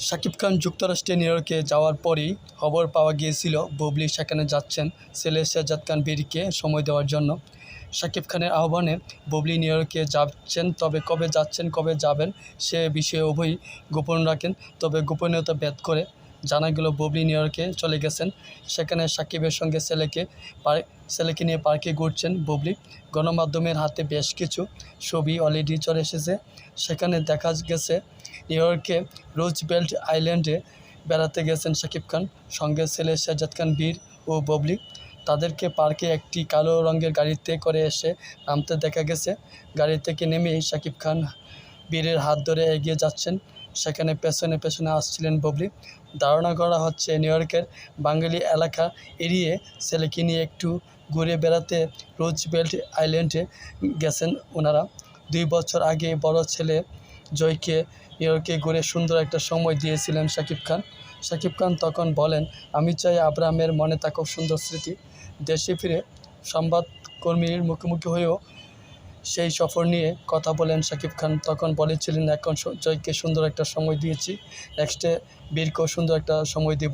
শাকিব খান যুক্তরাষ্ট্রে নিউ ইয়র্কে যাওয়ার পরই খবর পাওয়া গিয়েছিল বুবলি সেখানে যাচ্ছেন ছেলে শেহজাদ খান বীরকে সময় দেওয়ার জন্য। শাকিব খানের আহ্বানে বুবলি নিউ ইয়র্কে যাচ্ছেন, তবে কবে যাচ্ছেন কবে যাবেন সে বিষয়ে উভয়ই গোপন রাখেন। তবে গোপনীয়তা ভেদ করে জানা গেল বুবলি নিউ ইয়র্কে চলে গেছেন। সেখানে শাকিবের সঙ্গে ছেলেকে নিয়ে পার্কে ঘুরছেন বুবলি। গণমাধ্যমের হাতে বেশ কিছু ছবি অলরেডি চলে এসেছে। সেখানে দেখা গেছে নিউ ইয়র্কে রুজভেল্ট আইল্যান্ডে বেড়াতে গেছেন শাকিব খান, সঙ্গে ছেলে শেহজাদ খান বীর ও বুবলি। তাদেরকে পার্কে একটি কালো রঙের গাড়িতে করে এসে নামতে দেখা গেছে। গাড়ি থেকে নেমেই শাকিব খান বীরের হাত ধরে এগিয়ে যাচ্ছেন। সেখানে পেছনে পেছনে আসছিলেন বুবলি। ধারণা করা হচ্ছে নিউ ইয়র্কের বাঙালি এলাকা এড়িয়ে ছেলেকে নিয়ে একটু ঘুরে বেড়াতে রুজভেল্ট আইল্যান্ডে গেছেন ওনারা। 2 বছর আগে বড় ছেলে জয়কে নিউ ইয়র্কে ঘুরে সুন্দর একটা সময় দিয়েছিলেন শাকিব খান। শাকিব খান তখন বলেন, আমি চাই আব্রাহামের মনে থাকুক সুন্দর স্মৃতি। দেশে ফিরে সংবাদকর্মীর মুখোমুখি হয়েও সেই সফর নিয়ে কথা বলেন শাকিব খান। তখন বলেছিলেন, এখন জয়কে সুন্দর একটা সময় দিয়েছি, নেক্সটে বীরকেও সুন্দর একটা সময় দেব।